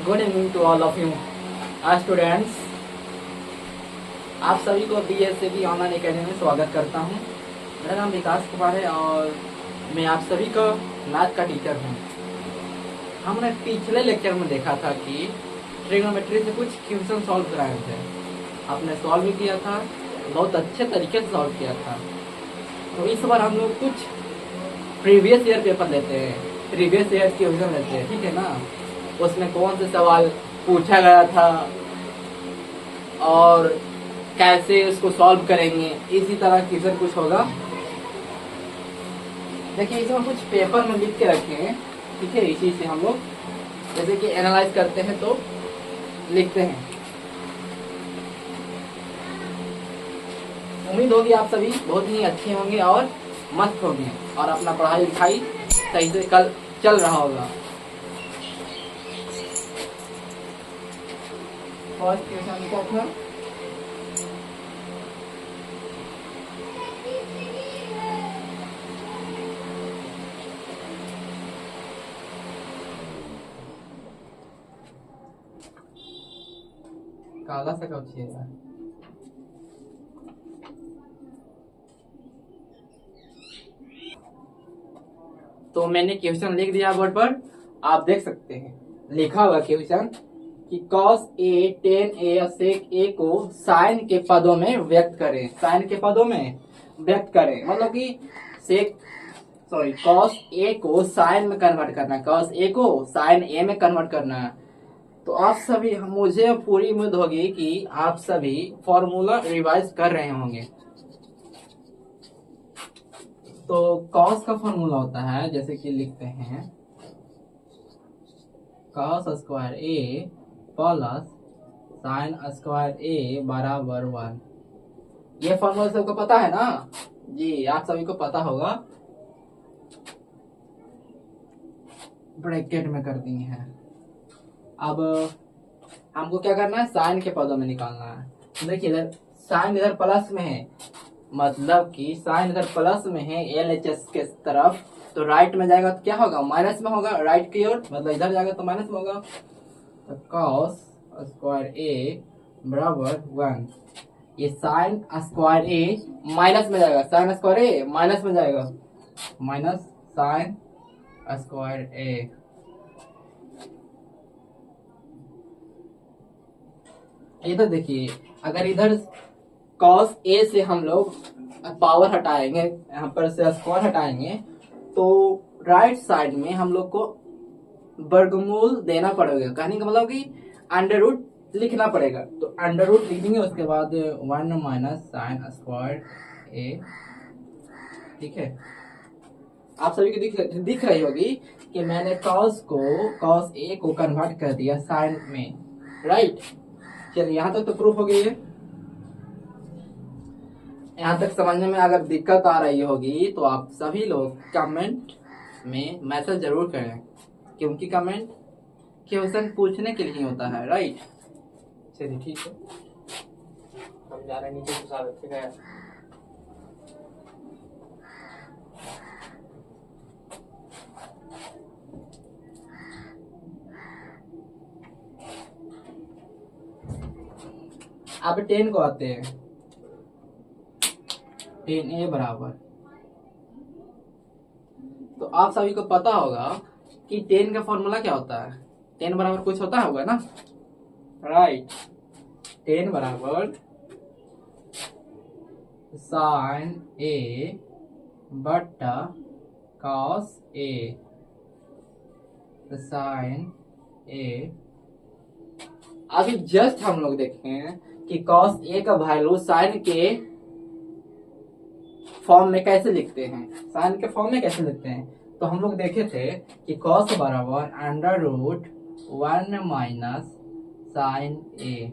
Good evening to all of you students. आप सभी को BSAB ऑनलाइन एकेडमी में स्वागत करता हूं। मेरा नाम विकास कुमार है और मैं आप सभी का मैथ का टीचर हूं। हमने पिछले लेक्चर में देखा था कि ट्रिग्नोमेट्री से कुछ क्वेश्चन सॉल्व कराए थे। आपने सॉल्व भी किया था, बहुत अच्छे तरीके से सॉल्व किया था। तो इस बार हम लोग कुछ प्रीवियस ईयर पेपर लेते हैं, प्रीवियस ईयर क्वेश्चन लेते हैं, ठीक है ना। उसमें कौन से सवाल पूछा गया था और कैसे उसको सॉल्व करेंगे, इसी तरह क्वेश्चन कुछ होगा। देखिए इसमें कुछ पेपर में लिख के रखे हैं, ठीक है। इसी से हम लोग जैसे कि एनालाइज करते हैं तो लिखते हैं। उम्मीद होगी आप सभी बहुत ही अच्छे होंगे और मस्त होंगे और अपना पढ़ाई लिखाई सही से कल चल रहा होगा। फर्स्ट क्वेश्चन क्या था? काला सा कब चाहिए? तो मैंने क्वेश्चन लिख दिया बोर्ड पर, आप देख सकते हैं। लिखा हुआ क्वेश्चन कि cos A tan A sec A को साइन के पदों में व्यक्त करें। साइन के पदों में व्यक्त करें मतलब कि cos A को साइन में कन्वर्ट करना है, cos A को साइन A में कन्वर्ट करना है। तो आप सभी, मुझे पूरी उम्मीद होगी कि आप सभी फॉर्मूला रिवाइज कर रहे होंगे। तो cos का फॉर्मूला होता है, जैसे कि लिखते हैं cos square A plus sine square A बराबर 1। ये फॉर्मूला सबको पता है ना जी, आप सभी को पता होगा। ब्रैकेट में कर दिए हैं। अब हमको क्या करना है, साइन के पदों में निकालना है। देखिए इधर साइन इधर प्लस में है, मतलब कि साइन इधर प्लस में है LHS के तरफ, तो राइट में जाएगा तो क्या होगा, माइनस में होगा। राइट की ओर मतलब इधर जाएगा तो माइनस में होगा। तो cos स्क्वायर A बराबर 1। ये साइन स्क्वायर A माइनस में जाएगा, साइन स्क्वायर A माइनस में जाएगा, माइनस साइन स्क्वायर A। इधर देखिए, अगर इधर cos A से हम लोग पावर हटाएंगे, यहाँ पर से स्क्वायर हटाएंगे, तो राइट साइड में हम लोग को वर्गमूल देना पड़ेगा। कहने का मतलब कि अंडर रूट लिखना पड़ेगा। तो अंडर रूट लिख देंगे, उसके बाद 1 माइनस साइन स्क्वायर A, ठीक है। आप सभी को दिख रही होगी कि मैंने cos A को कन्वर्ट कर दिया साइन में, राइट। चलिए यहाँ तक तो प्रूफ हो गई है। यहाँ तक समझने में अगर दिक्कत आ रही होगी तो आप सभी लोग कमेंट में मैसेज जरूर करें, क्योंकि कमेंट क्वेश्चन पूछने के लिए होता है, राइट। चलिए ठीक है, हम जा रहे हैं नीचे घुसा देते हैं। अब 10 को आते हैं। 10A बराबर, तो आप सभी को पता होगा कि 10 का फॉर्मूला क्या होता है। 10 बराबर कुछ होता होगा ना, राइट। 10 बराबर साइन A बटा cos A, साइन A। अभी जस्ट हम लोग देखें कि cos A का वैल्यू साइन के फॉर्म में कैसे लिखते हैं, साइन के फॉर्म में कैसे लिखते हैं। तो हम लोग देखे थे कि cos बराबर under root 1 minus sine A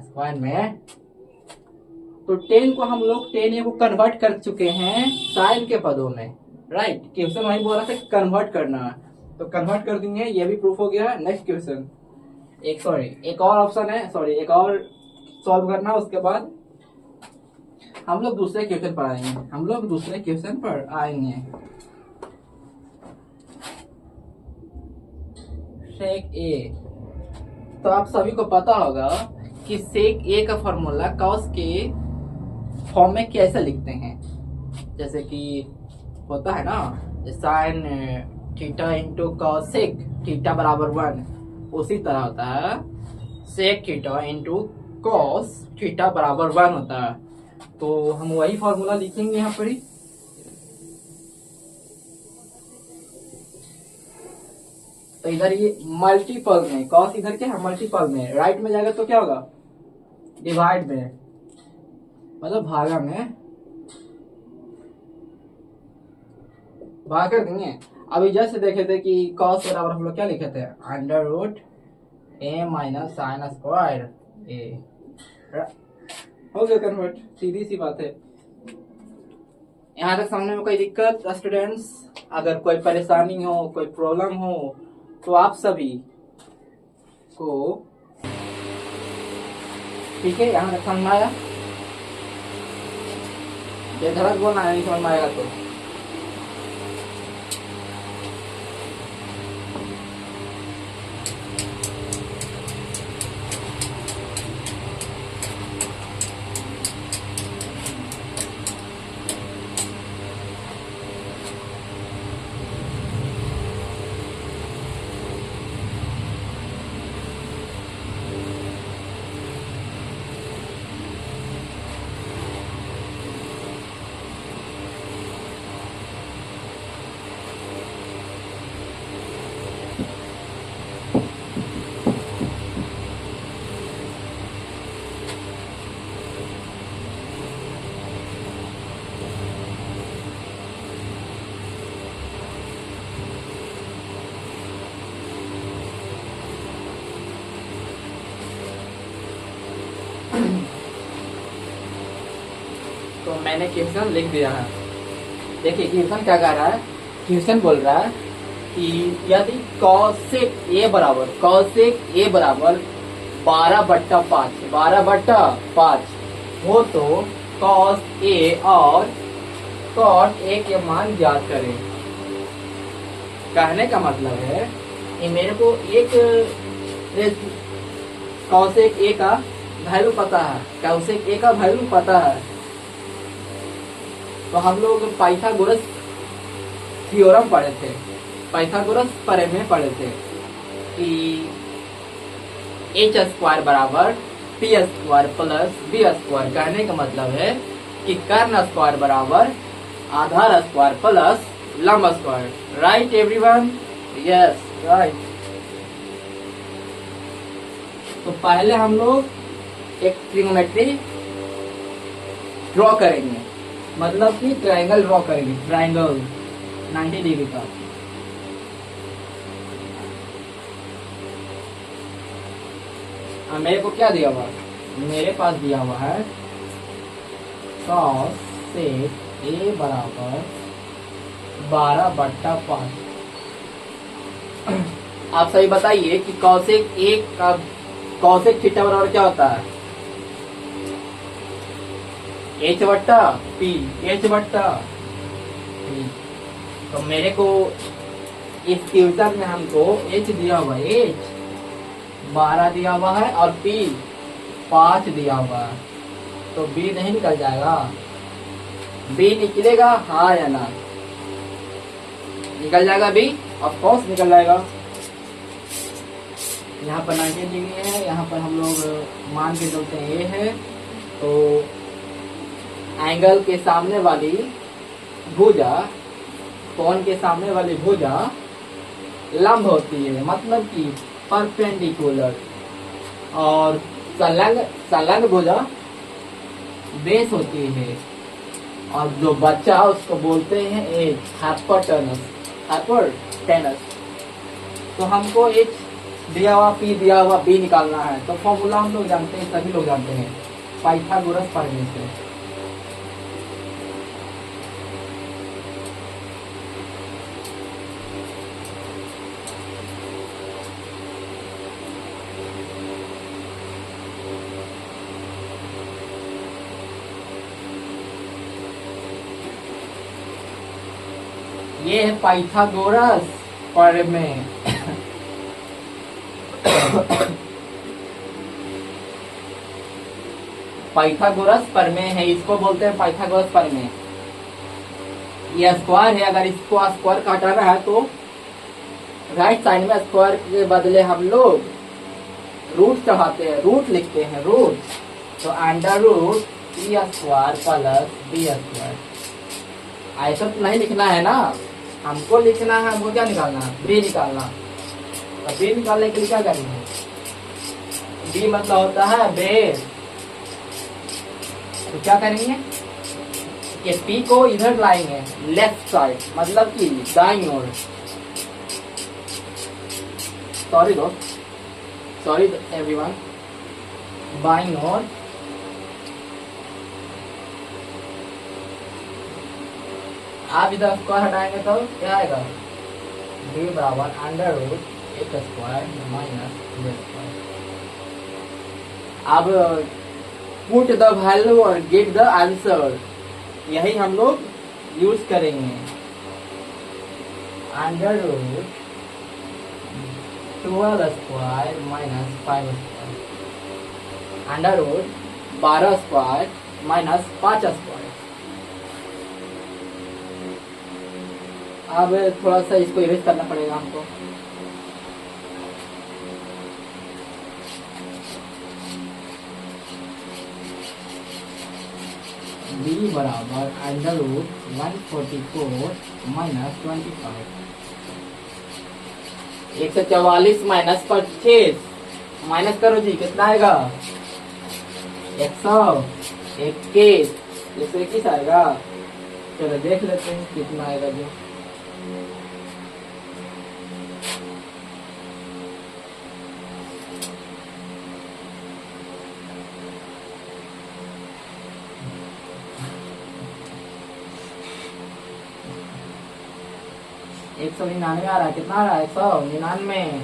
square में। तो 10 को हम लोग 10A को कन्वर्ट कर चुके हैं साइन के पदों में, राइट। क्वेश्चन वही बोला था कि कन्वर्ट करना है, तो कन्वर्ट कर देंगे। ये भी प्रूफ हो गया। नेक्स्ट क्वेश्चन, एक और ऑप्शन है, एक और सॉल्व करना। उसके बाद हम लोग दूसरे क्वेश्चन पर आएंगे। सेक ए। तो आप सभी को पता होगा कि सेक ए का फॉर्मूला कॉस के फॉर्म में कैसे लिखते हैं। जैसे कि होता है ना sine theta into cosec theta बराबर 1, उसी तरह होता है sec theta into cos theta बराबर 1 होता है। तो हम वही फॉर्मूला लिखेंगे यहाँ पर ही। तो इधर ये मल्टीपल में कॉस इधर क्या है मल्टीपल में, राइट में जाएगा तो क्या होगा डिवाइड में, मतलब भागा में भाग कर देंगे। अभी जैसे देखे थे कि कॉस बराबर हम लोग क्या लिखे थे अंडर रूट ए माइनस साइन स्क्वायर ए, हो गया कन्वर्ट, सीधी सी बात है। यहाँ तक समझने में कोई दिक्कत स्टूडेंट्स? अगर कोई परेशानी हो कोई प्रॉब्लम हो तो आप सभी को ठीक है यहाँ तक समझ में आया? गलत बोलना नहीं समझ में आएगा तो। तो मैंने क्वेश्चन लिख दिया है। देखिए क्वेश्चन क्या कह रहा है, क्वेश्चन बोल रहा है कि यदि कॉसेक ए बराबर 12/5 हो तो कॉस ए और कॉट ए के मान ज्ञात करें। कहने का मतलब है कि मेरे को एक कॉसेक ए का वैल्यू पता है, कॉसेक ए का वैल्यू पता है। तो हम लोग पाइथागोरस थ्योरम पढ़े थे, पाइथागोरस प्रमेय पढ़े थे कि h स्क्वायर बराबर P square plus B square. कहने का मतलब है कि कर्ण स्क्वायर बराबर आधार स्क्वायर प्लस लंब square. Right everyone? Yes right. तो पहले हम लोग एक ट्रिग्नोमेट्री ड्रॉ करेंगे, मतलब कि ट्रायंगल ड्रॉ करेंगे, ट्रायंगल 90 डिग्री का। मेरे को क्या दिया हुआ, मेरे पास दिया हुआ है cos सेक ए बराबर 12/5। आप सही बताइए कि कॉसेक ए का कॉसेक थीटा बराबर क्या होता है h बट्टा पी, h बट्टा पी। तो मेरे को इस क्वेश्चन में हमको h दिया हुआ है, h 12 दिया हुआ है और p 5 दिया हुआ है। तो b नहीं निकल जाएगा? b निकलेगा हाँ या ना? निकल जाएगा b, ऑफ कोर्स निकल जाएगा। यहाँ पर 90 डिग्री है, यहाँ पर हम लोग मान के चलते हैं ये है। तो एंगल के सामने वाली भुजा, कोण के सामने वाली भुजा लंब होती है, मतलब कि परपेंडिकुलर, और संलग्न भुजा बेस होती है। और जो बच्चा उसको बोलते हैं एज, हाइपोटेनस। तो हमको एच दिया हुआ पी दिया हुआ बी निकालना है। तो फॉर्मूला हम लोग जानते हैं, सभी लोग जानते हैं, पाइथागोरस प्रमेय से। ये है पाइथागोरस प्रमेय। पाइथागोरस प्रमेय है, इसको बोलते हैं पाइथागोरस प्रमेय। ये स्क्वायर है, अगर इसको स्क्वायर का हटाना है तो राइट साइड में स्क्वायर के बदले हम लोग रूट चढ़ाते हैं, रूट लिखते हैं, रूट। तो under root B square plus B square. ऐसा तो नहीं लिखना है ना, हमको लिखना है, हमको क्या निकालना है, बी निकालना। तो बी निकालने के लिए क्या करेंगे, बी मतलब होता है बेस। तो क्या करेंगे कि पी को इधर लाएंगे लेफ्ट साइड, मतलब कि दाईं ओर। सॉरी एवरीवन, बाईं ओर। आप इधर स्क्वायर हटाएंगे तो क्या आएगा, बी बराबर अंडर रूट एक स्क्वायर माइनस बी स्क्वायर। अब पुट द वैल्यू और गेट द आंसर, यही हम लोग यूज करेंगे। Under root 12 square minus 5 square, under root 12 square minus 5 square. अब थोड़ा सा इसको इरेज करना पड़ेगा हमको। b बराबर under root 144 minus 25, 144 minus 25, minus करो जी, कितना आएगा 121, 121 आएगा। चलो देख लेते हैं कितना आएगा जी। एक 199 आ रहा है, कितना आ रहा है 199।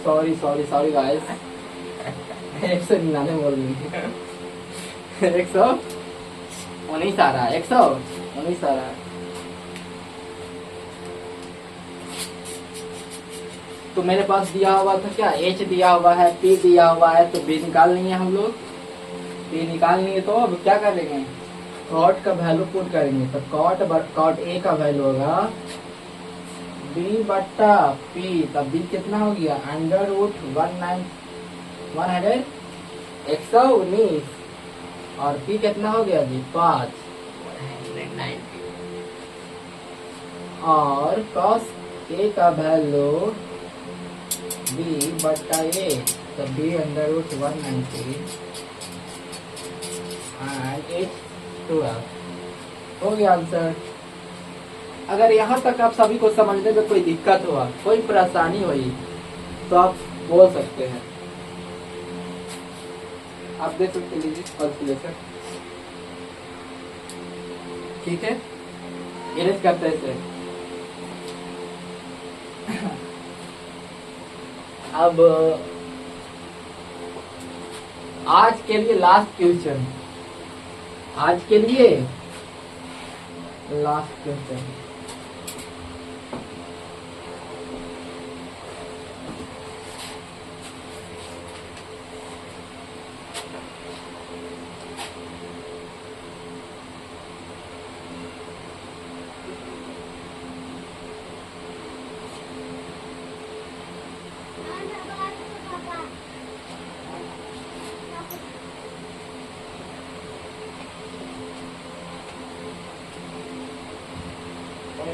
सॉरी गाइस, 199 बोल रही। 119 आ रहा है, 119 आ रहा है। तो मेरे पास दिया हुआ था क्या, एच दिया हुआ है, पी दिया हुआ है, तो बी निकालनी है हम लोग। बी निकालनी है तो अब क्या करेंगे, कॉट का वैल्यू पुट करेंगे। तो कॉट ए का वैल्यू होगा बी बट्टा पी। तब बी कितना हो गया, अंडर रूट 119 और पी कितना हो गया जी 5, और कॉस ए का वैल्यू बी बट्टा ए। तो B under root 190 and H 12 हो गया आंसर। अगर यहाँ तक आप सभी को समझने में कोई दिक्कत हुआ, कोई परेशानी हुई, तो आप बोल सकते हैं। आप देख सकते लीजिए कैलकुलेटर, ठीक है, इरेज करते हैं इसे। अब आज के लिए लास्ट क्वेश्चन, आज के लिए लास्ट क्वेश्चन।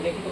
देखिए तो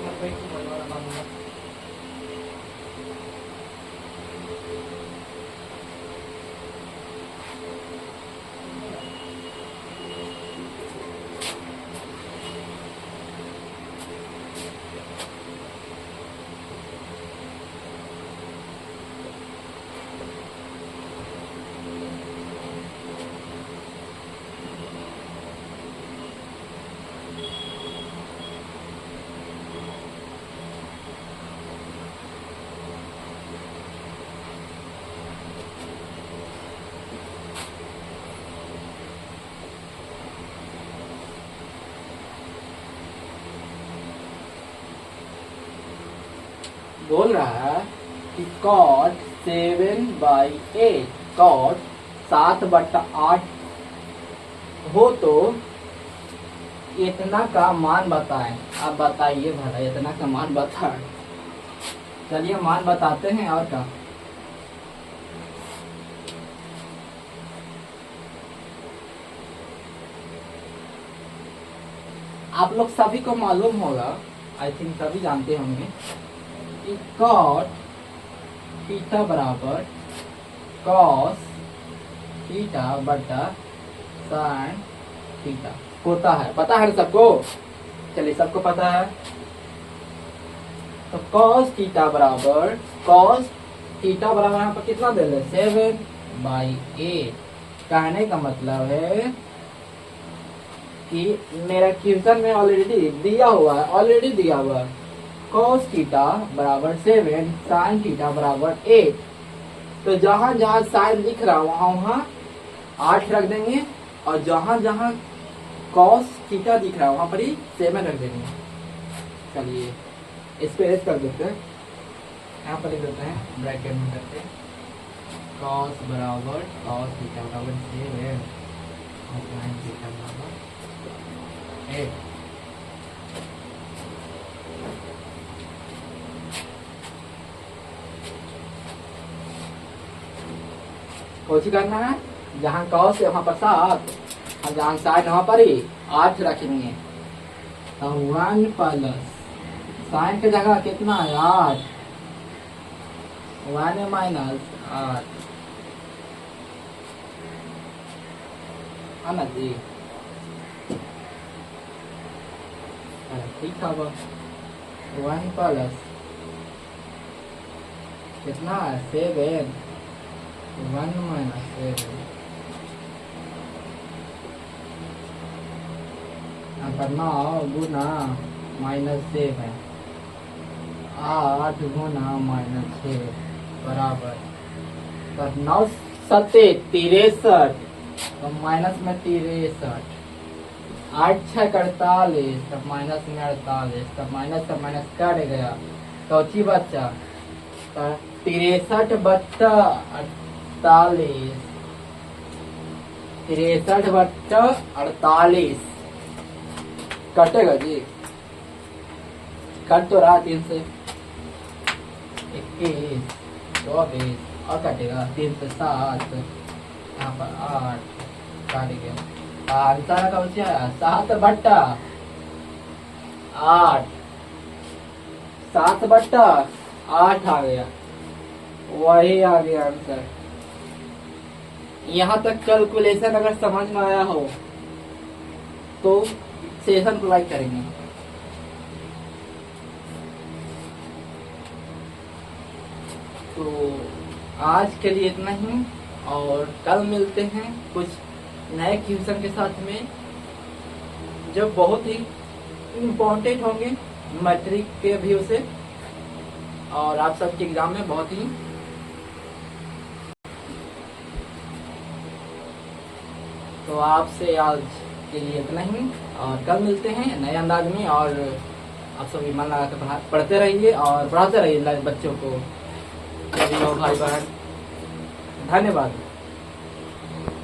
बोल रहा है कि cot 7/8, cot 7/8 हो तो इतना का मान बताएं। आप बताइए भला, इतना का मान बताएं। चलिए मान बताते हैं और क्या। आप लोग सभी को मालूम होगा, आई थिंक सभी जानते होंगे कि cot थीटा बराबर cos थीटा बटा sin थीटा होता है। पता है सबको? चलिए सबको पता है। तो cos थीटा बराबर यहाँ पर कितना दे रहे? 7/8। कहने का मतलब है कि मेरा क्वेश्चन में ऑलरेडी दिया हुआ है cos थीटा बराबर 7, sin थीटा बराबर 8। तो जहां जहां sin लिख रहा वहां 8 रख देंगे, और जहां जहां cos थीटा दिख रहा है वहां पर ही 7 रख देंगे। चलिए इस पे एड कर देते हैं, यहाँ पर लिख देते हैं ब्रैकेट में करके cos बराबर cos थीटा बराबर 7 और sin थीटा बराबर 8। कोशिश करना है, जहाँ cos है वहाँ पर 7 और जहाँ sin वहाँ पर ही 8 रखेंगे। तो 1 प्लस sin की जगह कितना है? 8। 1 माइनस 8 है ना जी? ठीक है। 1 प्लस कितना है? 7। 1 माइनस 7 यहाँ पर 9 गुना -7 है। 8 गुना -6 बराबर, तब 9 सत्ते 63, तो माइनस में 63, 8 6 48, तब माइनस में 48, तब माइनस का माइनस कट गया तो अच्छी बच्चा 63 बट्टा 48, 63 बट्टा 48 कटेगा जी? कट तो रहा 3 से 21, 24 और कटेगा 3 से 7, यहाँ पर 8 काट गया। आंसर का बच्चा 7 बट्टा 8, 7 बट्टा 8 आ गया, वही आ गया आंसर। यहाँ तक कैलकुलेशन अगर समझ में आया हो तो सेशन को लाइक करेंगे। तो आज के लिए इतना ही, और कल मिलते हैं कुछ नए क्वेश्चन के साथ में जो बहुत ही इम्पोर्टेंट होंगे मैट्रिक के व्यू से, और आप सबके एग्जाम में बहुत ही। तो आपसे आज के लिए इतना ही, और कल मिलते हैं नए अंदाज में। और आप सभी मन लगा कर पढ़ते रहिए और पढ़ाते रहिए बच्चों को, भाई बहन। धन्यवाद।